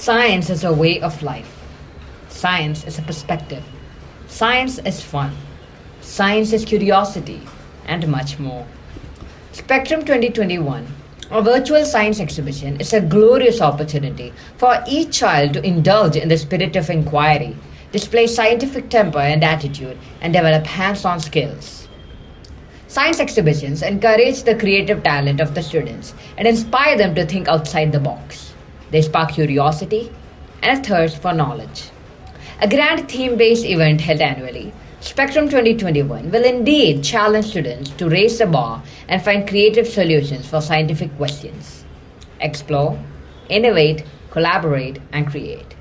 Science is a way of life. Science is a perspective. Science is fun. Science is curiosity, and much more. Spectrum 2021, a virtual science exhibition, is a glorious opportunity for each child to indulge in the spirit of inquiry, display scientific temper and attitude, and develop hands on skills. Science exhibitions encourage the creative talent of the students and inspire them to think outside the box. They spark curiosity and a thirst for knowledge. A grand theme based event held annually, Spectrum 2021 will indeed challenge students to raise the bar and find creative solutions for scientific questions. Explore, innovate, collaborate, and create.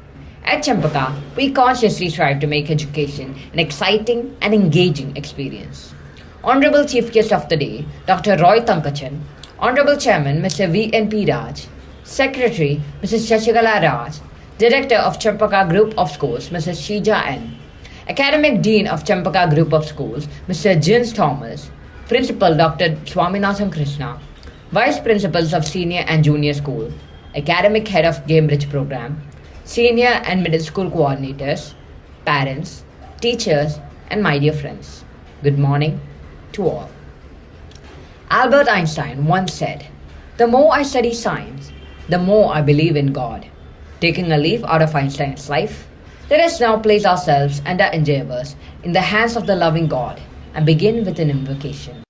At Chempaka, we consciously strive to make education an exciting and engaging experience. Honorable Chief Guest of the Day, Dr. Roy Tankachan, Honorable Chairman, Mr. V.N.P. Raj, Secretary, Mrs. Shashikala Raj, Director of Chempaka Group of Schools, Mrs. Shija N., Academic Dean of Chempaka Group of Schools, Mr. Jins Thomas, Principal Dr. Swaminathan Krishna, Vice Principals of Senior and Junior School, Academic Head of Cambridge Program, Senior and Middle School Coordinators, parents, teachers, and my dear friends. Good morning to all. Albert Einstein once said, "The more I study science, the more I believe in God." Taking a leaf out of Einstein's life, let us now place ourselves and our endeavors in the hands of the loving God and begin with an invocation.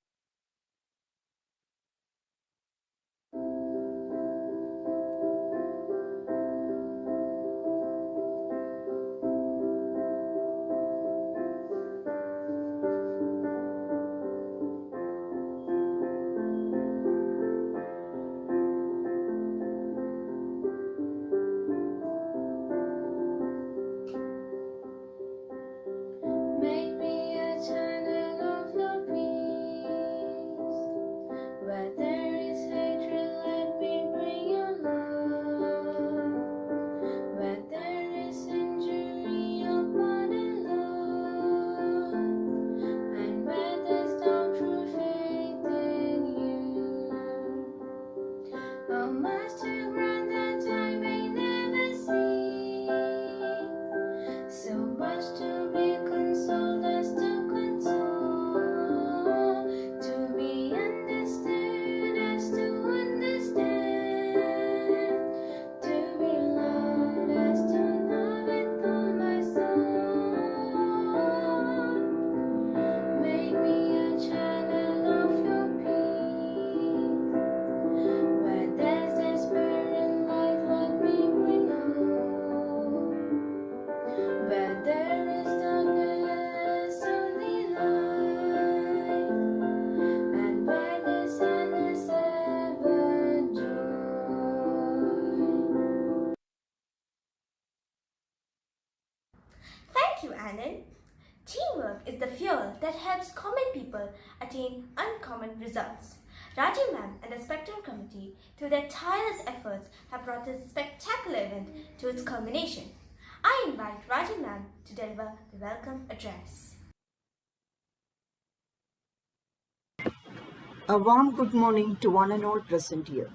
Make me a channel of your peace. Where there is hatred, let me bring your love. Where there is injury, your pardon, Lord. And where there's doubt, true faith in you. Oh, Master, grant that I may never see so much to be consoled as to console, to be understood as to understand, to be loved as to love with all my soul. Make me a channel of your peace. Where there's despair in life, let me bring hope. Where there is darkness, only light, and where the sun is ever joy. Thank you, Alan. Teamwork is the fuel that helps common people attain uncommon results. Raji ma'am and the Spectrum Committee, through their tireless efforts, have brought this spectacular event to its culmination. I invite Raji ma'am to deliver the welcome address. A warm good morning to one and all present here.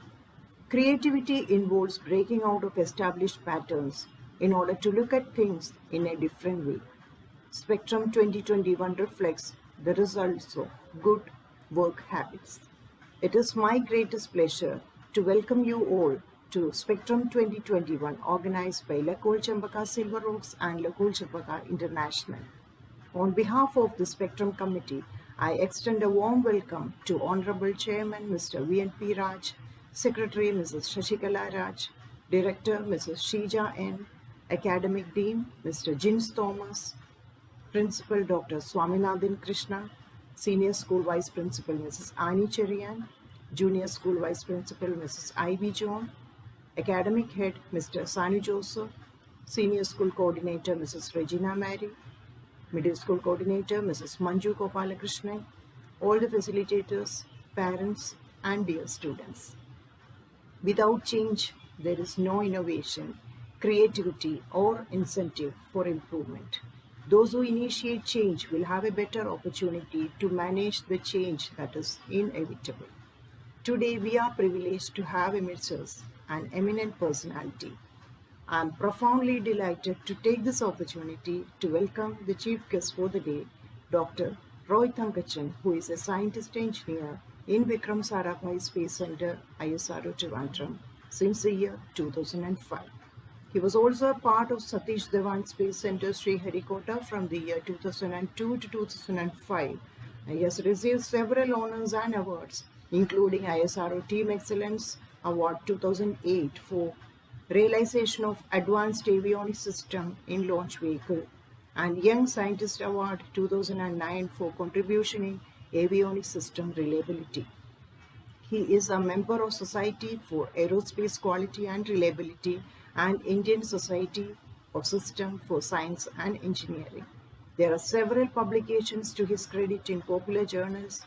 Creativity involves breaking out of established patterns in order to look at things in a different way. Spectrum 2021 reflects the results of good work habits. It is my greatest pleasure to welcome you all to Spectrum 2021 organized by Lakol Chempaka Silver Oaks and Lakol Chempaka International. On behalf of the Spectrum Committee, I extend a warm welcome to Honorable Chairman Mr. V.N.P. Raj, Secretary Mrs. Shashikala Raj, Director Mrs. Shija N., Academic Dean Mr. Jins Thomas, Principal Dr. Swaminathan Krishna, Senior School Vice Principal Mrs. Ani Cherian, Junior School Vice Principal Mrs. Ivy John, Academic Head Mr. Sanu Joseph, Senior School Coordinator Mrs. Regina Mary, Middle School Coordinator Mrs. Manju Gopalakrishnan, all the facilitators, parents, and dear students. Without change, there is no innovation, creativity, or incentive for improvement. Those who initiate change will have a better opportunity to manage the change that is inevitable. Today, we are privileged to have amidst us an eminent personality. I'm profoundly delighted to take this opportunity to welcome the chief guest for the day, Dr. Roy Thankachan, who is a scientist engineer in Vikram Sarabhai Space Center, ISRO Trivandrum, since the year 2005. He was also a part of Satish Dhawan Space Center Sriharikota from the year 2002 to 2005. And he has received several honors and awards, including ISRO Team Excellence Award 2008 for realization of advanced avionics system in launch vehicle and Young Scientist Award 2009 for contribution in avionics system reliability. He is a member of Society for Aerospace Quality and Reliability and Indian Society of System for Science and Engineering. There are several publications to his credit in popular journals.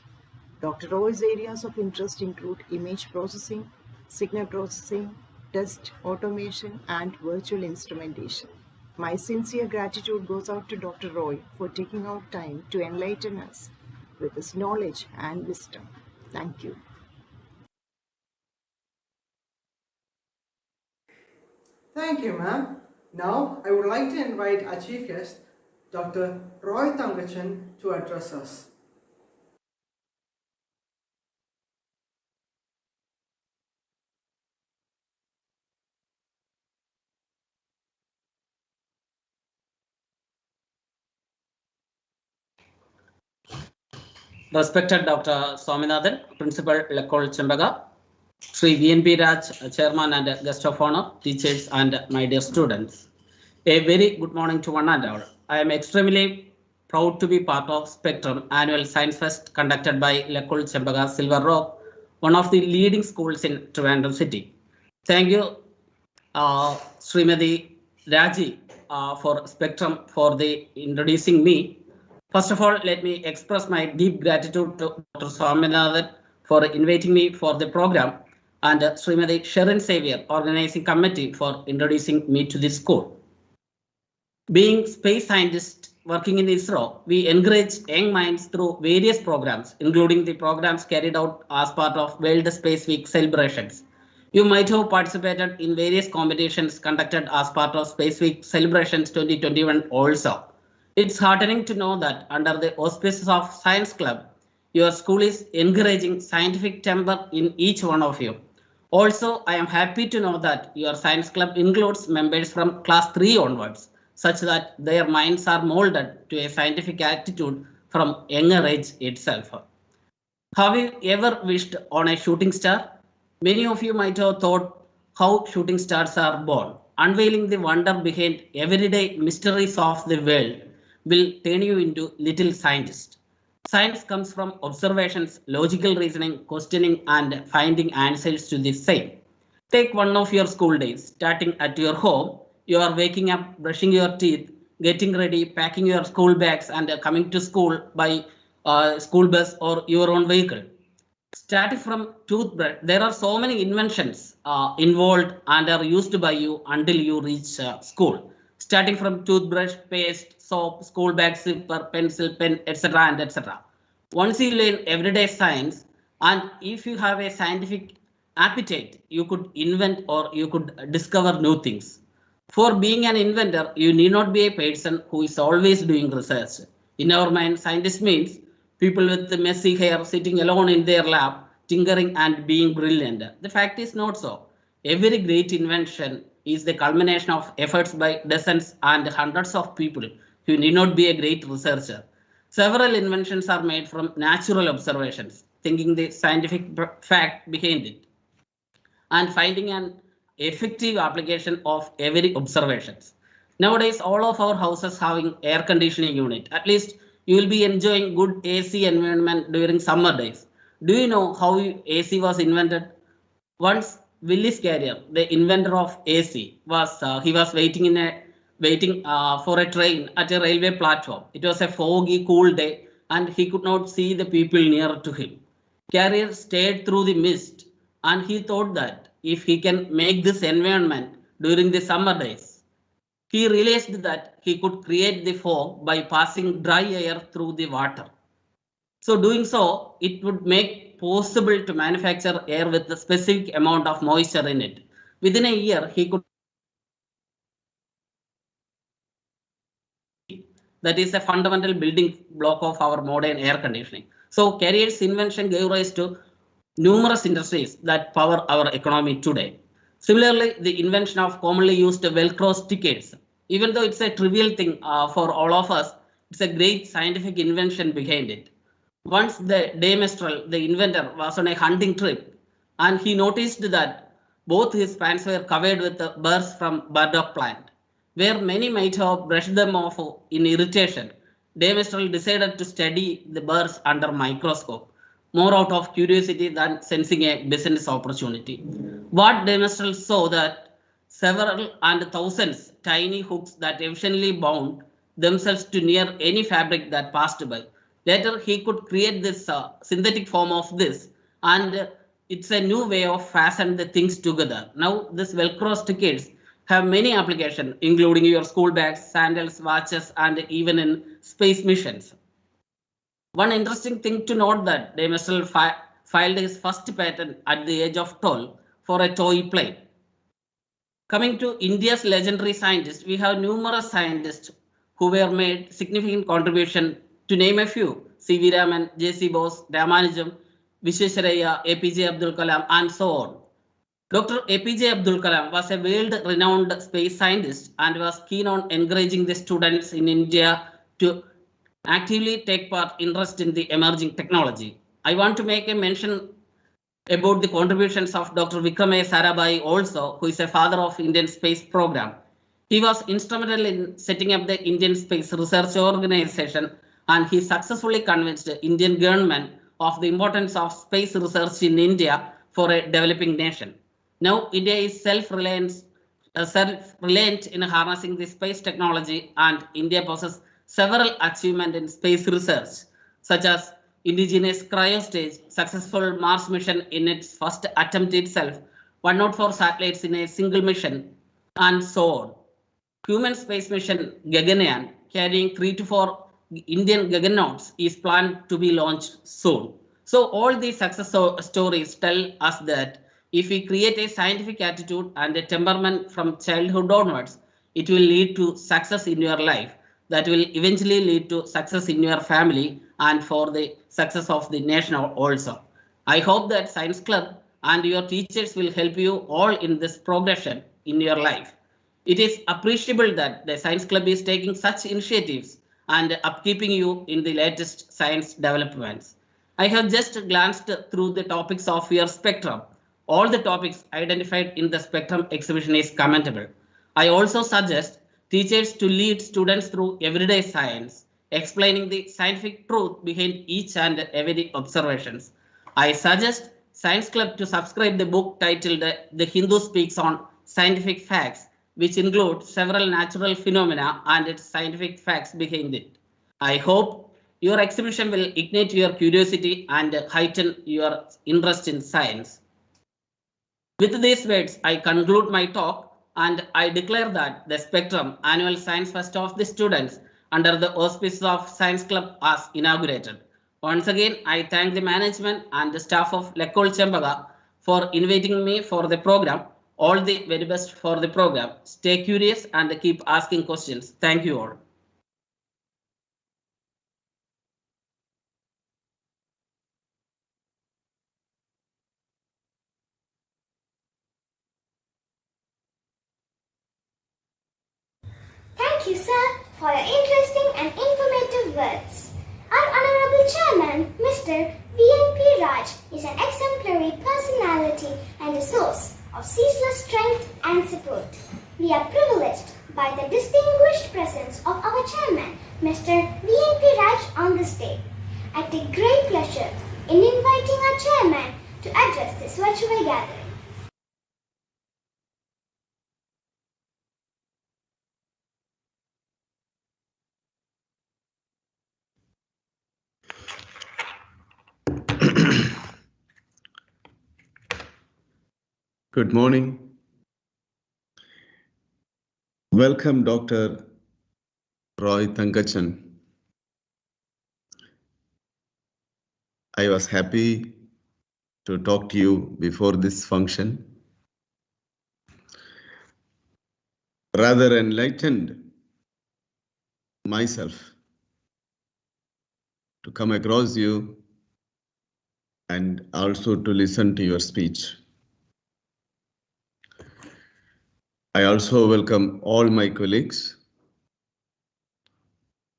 Dr. Roy's areas of interest include image processing, signal processing, test automation, and virtual instrumentation. My sincere gratitude goes out to Dr. Roy for taking out time to enlighten us with his knowledge and wisdom. Thank you. Thank you, ma'am. Now, I would like to invite our chief guest, Dr. Roy Thankachan, to address us. Respected Dr. Swaminathan, Principal Lekol Chempaka, Sri VNP Raj, Chairman and Guest of Honor, teachers and my dear students. A very good morning to one and all. I am extremely proud to be part of Spectrum Annual Science Fest conducted by Lekol Chempaka Silver Rock, one of the leading schools in Trivandrum City. Thank you, Srimati Raji, for Spectrum for the introducing me. First of all, let me express my deep gratitude to Dr. Swaminathan for inviting me for the program and Srimati Sharon Xavier, organizing committee, for introducing me to this school. Being space scientists working in ISRO, we encourage young minds through various programs, including the programs carried out as part of World Space Week celebrations. You might have participated in various competitions conducted as part of Space Week celebrations 2021 also. It's heartening to know that under the auspices of Science Club, your school is encouraging scientific temper in each one of you. Also, I am happy to know that your Science Club includes members from class 3 onwards, such that their minds are molded to a scientific attitude from younger age itself. Have you ever wished on a shooting star? Many of you might have thought how shooting stars are born. Unveiling the wonder behind everyday mysteries of the world will turn you into little scientist. Science comes from observations, logical reasoning, questioning, and finding answers to the same. Take one of your school days, starting at your home. You are waking up, brushing your teeth, getting ready, packing your school bags, and coming to school by school bus or your own vehicle. Starting from toothbrush, there are so many inventions involved and are used by you until you reach school. Starting from toothbrush, paste, soap, school bag, zipper, pencil, pen, etc. and etc. Once you learn everyday science, and if you have a scientific appetite, you could invent or you could discover new things. For being an inventor, you need not be a person who is always doing research. In our mind, scientist means people with the messy hair sitting alone in their lab, tinkering and being brilliant. The fact is not so. Every great invention is the culmination of efforts by dozens and hundreds of people who need not be a great researcher. Several inventions are made from natural observations, thinking the scientific fact behind it, and finding an effective application of every observations. Nowadays, all of our houses having air conditioning unit. At least you will be enjoying good AC environment during summer days. Do you know how AC was invented? Once Willis Carrier, the inventor of AC, was waiting for a train at a railway platform. It was a foggy, cool day, and he could not see the people near to him. Carrier stayed through the mist, and he thought that if he can make this environment during the summer days, he realized that he could create the fog by passing dry air through the water. So doing so, it would make possible to manufacture air with a specific amount of moisture in it. Within a year, he could that is a fundamental building block of our modern air conditioning. So Carrier's invention gave rise to numerous industries that power our economy today. Similarly, the invention of commonly used Velcro stickers, even though it's a trivial thing for all of us, it's a great scientific invention behind it. Once the Mistral, the inventor, was on a hunting trip and he noticed that both his pants were covered with burrs from burdock plant. Where many might have brushed them off in irritation, Mistral decided to study the burrs under microscope, more out of curiosity than sensing a business opportunity. What Mistral saw that several and thousands tiny hooks that efficiently bound themselves to near any fabric that passed by. Later, he could create this synthetic form of this, and it's a new way of fasten the things together. Now, this Velcro stickers have many applications, including your school bags, sandals, watches, and even in space missions. One interesting thing to note that Mistral filed his first patent at the age of 12 for a toy plane. Coming to India's legendary scientists, we have numerous scientists who were made significant contribution. To name a few, C.V. Raman, J.C. Bose, Ramanujam, Visvesvaraya, APJ Abdul Kalam, and so on. Dr. APJ Abdul Kalam was a world-renowned space scientist and was keen on encouraging the students in India to actively take part interest in the emerging technology. I want to make a mention about the contributions of Dr. Vikram A. Sarabhai also, who is a father of Indian space program. He was instrumental in setting up the Indian Space Research Organization, and he successfully convinced the Indian government of the importance of space research in India for a developing nation. Now, India is self-reliant in harnessing the space technology, and India possesses several achievements in space research, such as indigenous cryostage, successful Mars mission in its first attempt itself, 104 satellites in a single mission, and so on. Human space mission Gaganyaan, carrying 3 to 4 Indian Gaganauts, is planned to be launched soon. So all these success stories tell us that if we create a scientific attitude and a temperament from childhood onwards, it will lead to success in your life. That will eventually lead to success in your family and for the success of the nation also. I hope that Science Club and your teachers will help you all in this progression in your life. It is appreciable that the Science Club is taking such initiatives and upkeeping you in the latest science developments. I have just glanced through the topics of your spectrum. All the topics identified in the spectrum exhibition is commendable. I also suggest teachers to lead students through everyday science, explaining the scientific truth behind each and every observations. I suggest Science Club to subscribe the book titled The Hindu Speaks on Scientific Facts, which include several natural phenomena and its scientific facts behind it. I hope your exhibition will ignite your curiosity and heighten your interest in science. With these words, I conclude my talk and I declare that the Spectrum Annual Science Fest of the students under the auspices of Science Club was inaugurated. Once again, I thank the management and the staff of Lekol Chempaka for inviting me for the program. All the very best for the program. Stay curious and keep asking questions. Thank you all. Thank you, sir, for your interesting and informative words. Our Honorable Chairman, Mr. VNP Raj, is an exemplary personality and a source of ceaseless strength and support. We are privileged by the distinguished presence of our Chairman, Mr. VNP Raj, on this day. I take great pleasure in inviting our Chairman to address this virtual gathering. Good morning. Welcome, Dr. Roy Thankachan. I was happy to talk to you before this function. Rather enlightened myself to come across you and also to listen to your speech. I also welcome all my colleagues,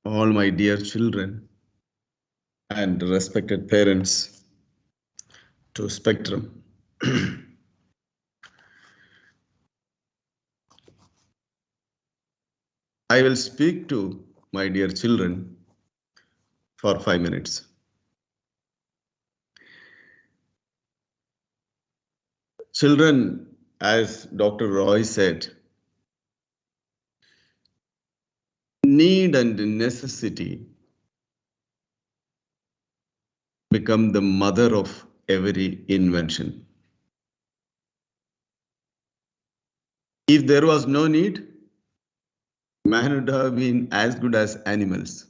all my dear children, and respected parents to Spectrum. I will speak to my dear children for 5 minutes. Children, as Dr. Roy said, need and necessity become the mother of every invention. If there was no need, man would have been as good as animals.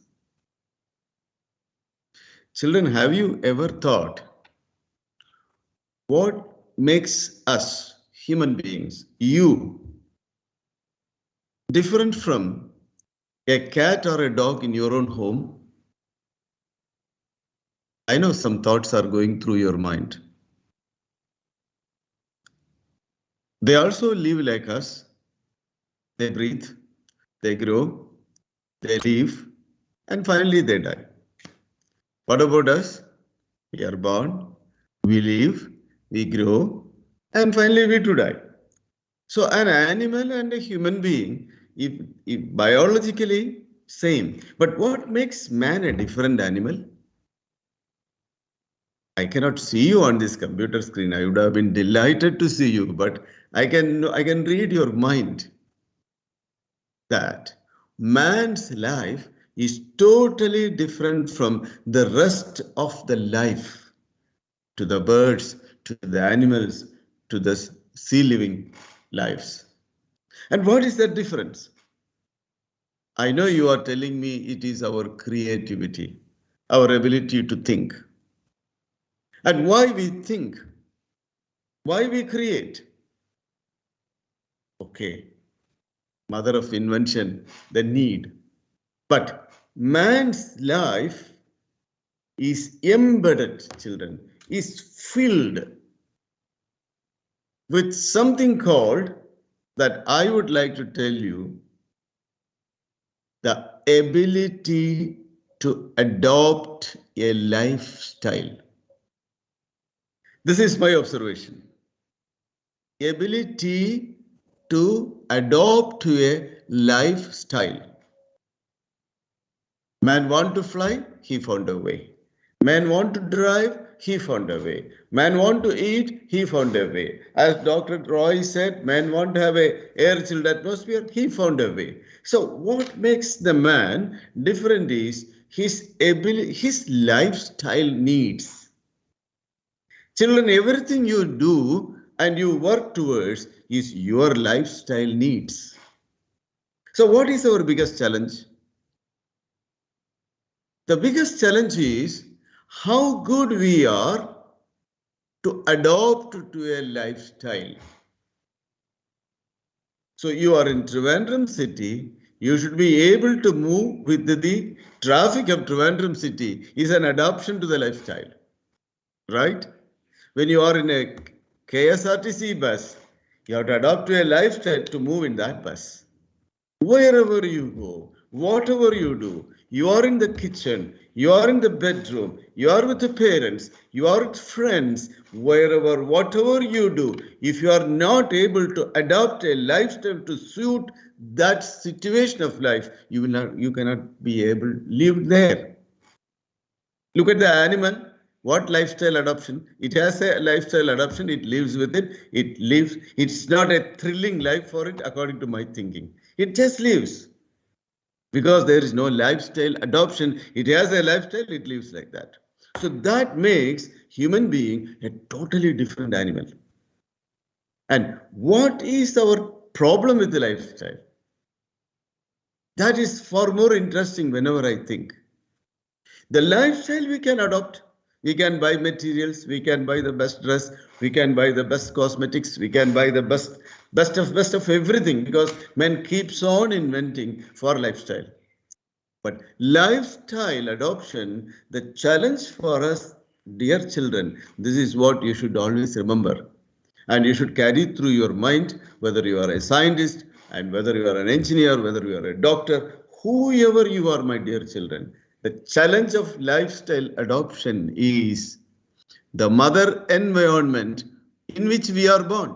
Children, have you ever thought what makes us human beings, you, different from a cat or a dog in your own home? I know some thoughts are going through your mind. They also live like us. They breathe, they grow, they live, and finally they die. What about us? We are born, we live, we grow, and finally we too die. So an animal and a human being, if biologically same, but what makes man a different animal? I cannot see you on this computer screen. I would have been delighted to see you, but I can read your mind that man's life is totally different from the rest of the life, to the birds, to the animals, to the sea living lives. And what is that difference? I know you are telling me it is our creativity, our ability to think. And why we think, why we create. Okay, mother of invention, the need. But man's life is embedded, children, is filled with something called, that I would like to tell you, the ability to adopt a lifestyle. This is my observation. Ability to adopt to a lifestyle. Man want to fly, he found a way. Man want to drive, he found a way. Man want to eat, he found a way. As Dr. Roy said, man want to have a air-chilled atmosphere, he found a way. So what makes the man different is his ability, his lifestyle needs. Children, everything you do and you work towards is your lifestyle needs. So what is our biggest challenge? The biggest challenge is how good we are to adopt to a lifestyle. So you are in Trivandrum city, you should be able to move with the traffic of Trivandrum city is an adoption to the lifestyle, right? When you are in a KSRTC bus, you have to adopt to a lifestyle to move in that bus. Wherever you go, whatever you do, you are in the kitchen, you are in the bedroom, you are with the parents, you are with friends, wherever, whatever you do, if you are not able to adopt a lifestyle to suit that situation of life, you cannot be able to live there. Look at the animal. What lifestyle adoption? It has a lifestyle adoption. It lives with it. It lives. It's not a thrilling life for it, according to my thinking. It just lives. Because there is no lifestyle adoption. It has a lifestyle. It lives like that. So that makes human being a totally different animal. And what is our problem with the lifestyle? That is far more interesting whenever I think. The lifestyle we can adopt. We can buy materials, we can buy the best dress, we can buy the best cosmetics, we can buy the best of everything, because man keeps on inventing for lifestyle. But lifestyle adoption, the challenge for us, dear children, this is what you should always remember. And you should carry through your mind, whether you are a scientist and whether you are an engineer, whether you are a doctor, whoever you are, my dear children. The challenge of lifestyle adoption is the mother environment in which we are born.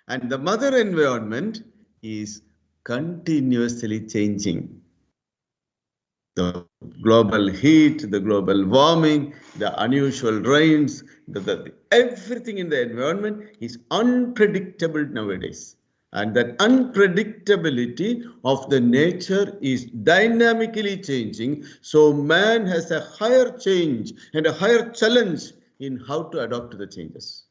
And the mother environment is continuously changing. The global heat, the global warming, the unusual rains, everything in the environment is unpredictable nowadays. And that unpredictability of the nature is dynamically changing. So man has a higher change and a higher challenge in how to adapt to the changes.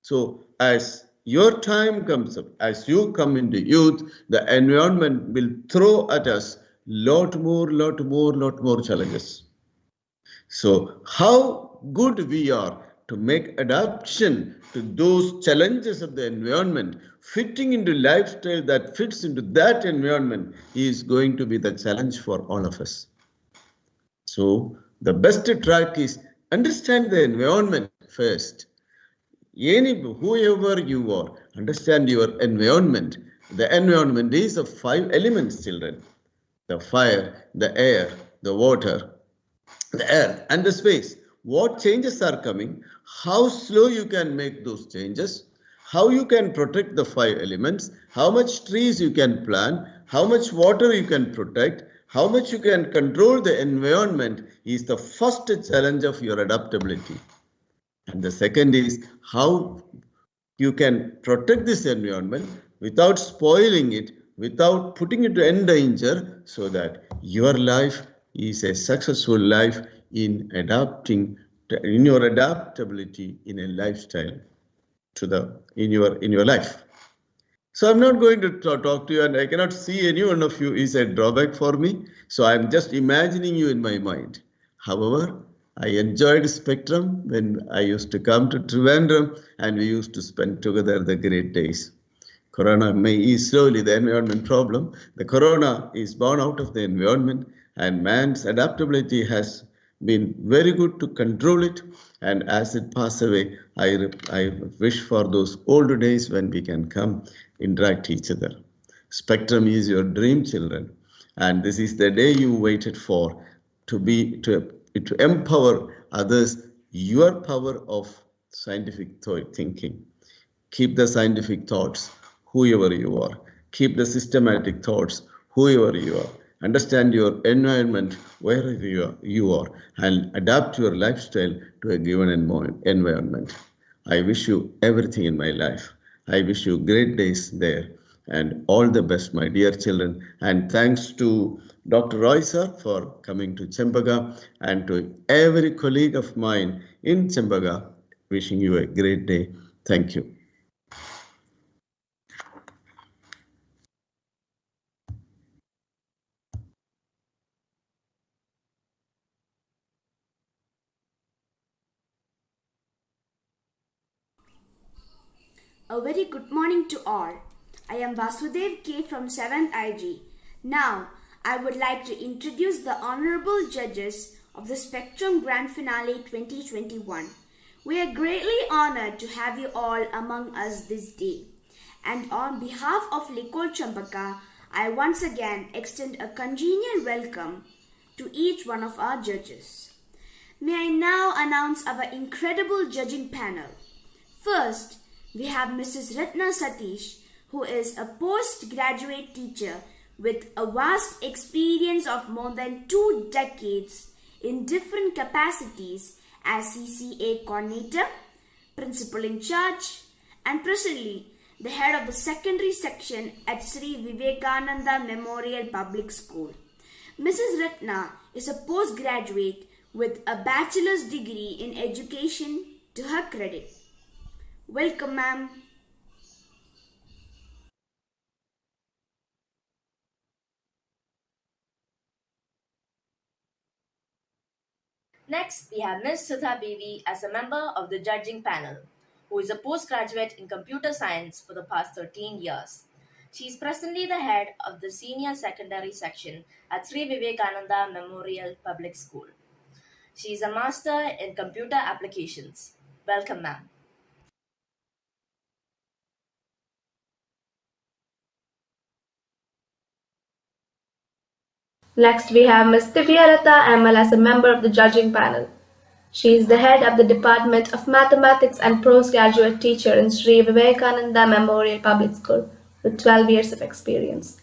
So as your time comes up, as you come into youth, the environment will throw at us lot more challenges. So how good we are to make adaptation to those challenges of the environment, fitting into lifestyle that fits into that environment is going to be the challenge for all of us. So the best track is understand the environment first. Whoever you are, understand your environment. The environment is of 5 elements, children. The fire, the air, the water, the earth, and the space. What changes are coming, how slow you can make those changes, how you can protect the 5 elements, how much trees you can plant, how much water you can protect, how much you can control the environment is the first challenge of your adaptability. And the second is how you can protect this environment without spoiling it, without putting it in danger, so that your life is a successful life in adapting, in your adaptability in a lifestyle in your life. So I'm not going to talk to you, and I cannot see any one of you is a drawback for me. So I'm just imagining you in my mind. However, I enjoyed Spectrum when I used to come to Trivandrum and we used to spend together the great days. Corona may ease slowly the environment problem. The corona is born out of the environment, and man's adaptability has been very good to control it. And as it passes away, I wish for those old days when we can come interact each other. Spectrum is your dream, children, and this is the day you waited for, to empower others, your power of scientific thinking. Keep the scientific thoughts, whoever you are. Keep the systematic thoughts, whoever you are. Understand your environment, wherever you are, and adapt your lifestyle to a given environment. I wish you everything in my life. I wish you great days there, and all the best, my dear children. And thanks to Dr. Roy sir for coming to Chempaka, and to every colleague of mine in Chempaka, wishing you a great day. Thank you. A very good morning to all. I am Vasudev K from 7th IG. Now, I would like to introduce the honorable judges of the Spectrum Grand Finale 2021. We are greatly honored to have you all among us this day. And on behalf of Likol Chempaka, I once again extend a congenial welcome to each one of our judges. May I now announce our incredible judging panel. First, we have Mrs. Ratna Satish, who is a postgraduate teacher with a vast experience of more than 2 decades in different capacities as CCA coordinator, principal in charge, and presently the head of the secondary section at Sri Vivekananda Memorial Public School. Mrs. Ratna is a postgraduate with a bachelor's degree in education to her credit. Welcome, ma'am. Next, we have Ms. Sudha Bevi as a member of the judging panel, who is a postgraduate in computer science for the past 13 years. She is presently the head of the senior secondary section at Sri Vivekananda Memorial Public School. She is a master in computer applications. Welcome, ma'am. Next, we have Ms. Divyarata ML as a member of the judging panel. She is the head of the Department of Mathematics and postgraduate teacher in Sri Vivekananda Memorial Public School with 12 years of experience.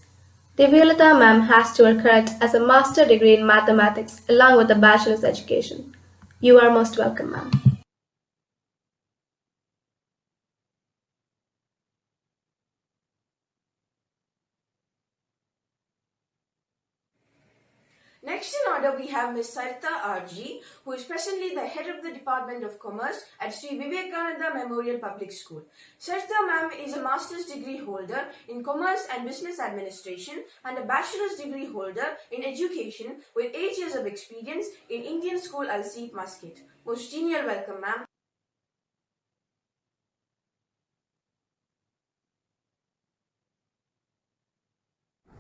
Divyalata ma'am has to her credit as a master degree in mathematics along with a bachelor's education. You are most welcome, ma'am. Next in order, we have Ms. Sarita RG, who is presently the head of the Department of Commerce at Sri Vivekananda Memorial Public School. Sarita ma'am is a master's degree holder in Commerce and Business Administration and a bachelor's degree holder in Education with 8 years of experience in Indian School Alseep, Muscat. Most genial welcome, ma'am.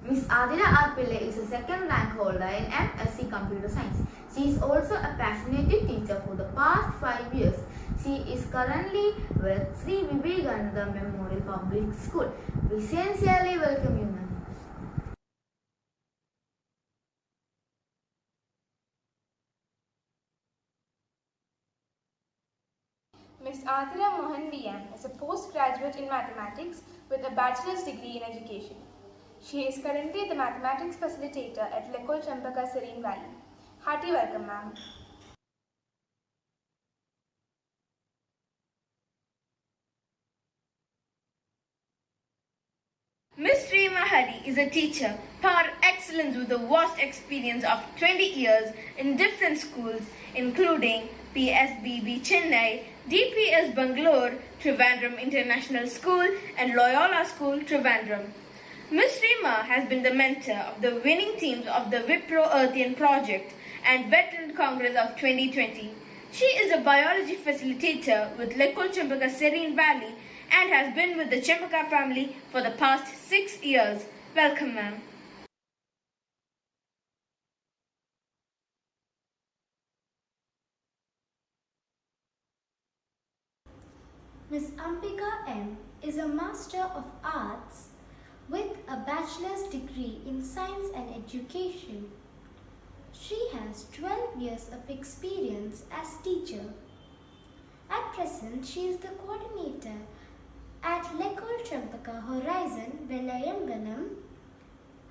Ms. Adina Arpille is a second rank holder in MSc Computer Science. She is also a passionate teacher for the past 5 years. She is currently with Sri Vivekananda Memorial Public School. We sincerely welcome you, ma'am. Ms. Adira Mohan VM is a postgraduate in mathematics with a bachelor's degree in education. She is currently the mathematics facilitator at Lekol Chempaka Serene Valley. Hearty welcome, ma'am. Ms. Reema Hari is a teacher par excellence with a vast experience of 20 years in different schools including PSBB Chennai, DPS Bangalore, Trivandrum International School and Loyola School Trivandrum. Ms. Reema has been the mentor of the winning teams of the Wipro Earthian Project and Wetland Congress of 2020. She is a biology facilitator with Lekol Chempaka Serene Valley and has been with the Chempaka family for the past 6 years. Welcome, ma'am. Ms. Ambika M is a Master of Arts with a bachelor's degree in Science and Education. She has 12 years of experience as teacher. At present, she is the coordinator at Lekol Chempaka Horizon Velayanganam,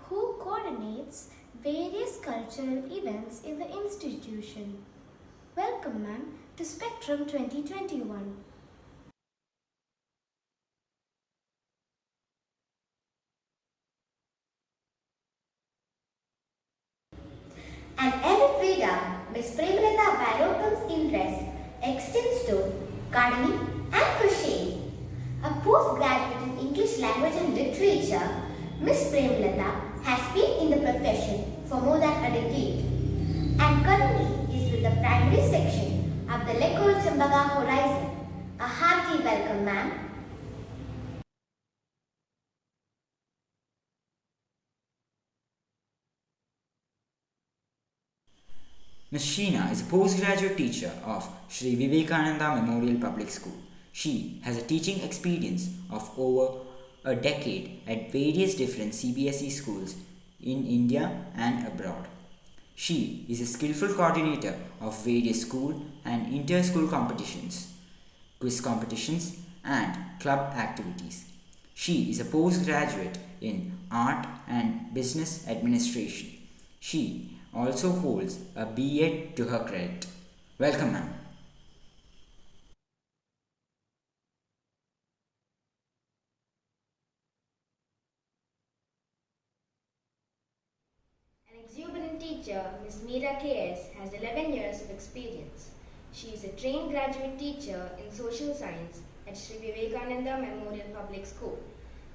who coordinates various cultural events in the institution. Welcome, ma'am, to Spectrum 2021. And every freedom, Ms. Premalata Barokam's interest extends to gardening and crocheting. A postgraduate in English language and literature, Ms. Premalata has been in the profession for more than a decade and currently is with the primary section of the Lekol Chempaka Horizon. A hearty welcome, ma'am. Ms. Sheena is a postgraduate teacher of Sri Vivekananda Memorial Public School. She has a teaching experience of over a decade at various different CBSE schools in India and abroad. She is a skillful coordinator of various school and inter-school competitions, quiz competitions, and club activities. She is a postgraduate in Art and Business Administration. She also holds a B.Ed to her credit. Welcome, ma'am. An exuberant teacher, Ms. Meera K.S. has 11 years of experience. She is a trained graduate teacher in social science at Sri Vivekananda Memorial Public School.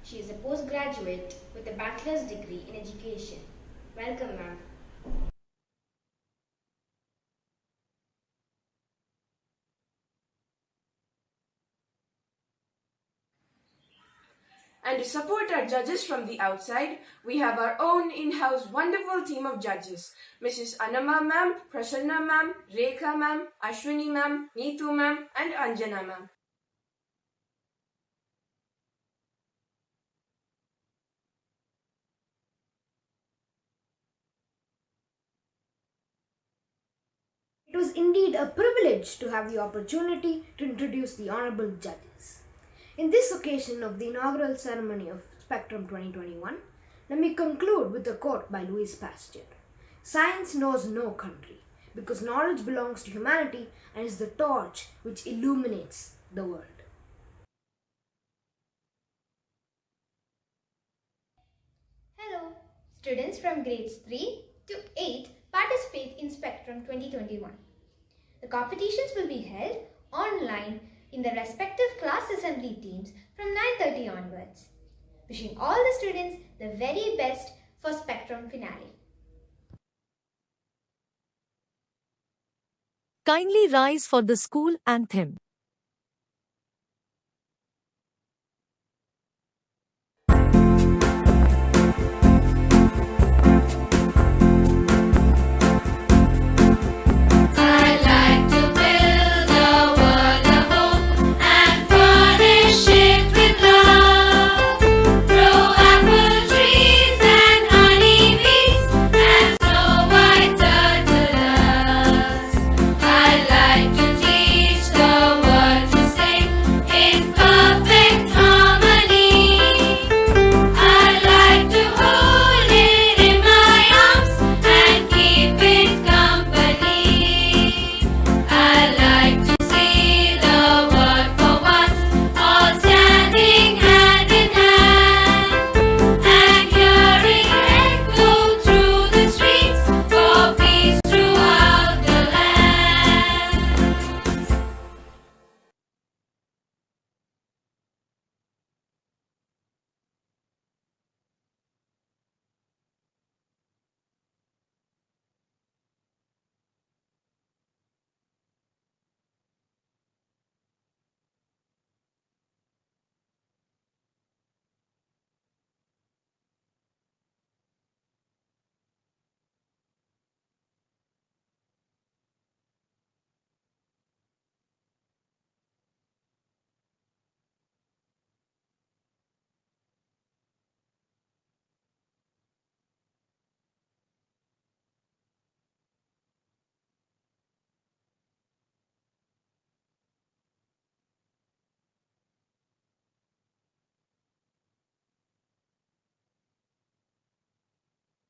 She is a postgraduate with a bachelor's degree in education. Welcome, ma'am. And to support our judges from the outside, we have our own in-house wonderful team of judges. Mrs. Anama ma'am, Prasanna ma'am, Rekha ma'am, Ashwini ma'am, Neetu ma'am, and Anjana ma'am. It was indeed a privilege to have the opportunity to introduce the honorable judges. In this occasion of the inaugural ceremony of Spectrum 2021, let me conclude with a quote by Louis Pasteur. Science knows no country, because knowledge belongs to humanity and is the torch which illuminates the world. Hello, students from grades 3 to 8 participate in Spectrum 2021. The competitions will be held online in the respective class assembly teams from 9:30 onwards. Wishing all the students the very best for Spectrum finale. Kindly rise for the school anthem.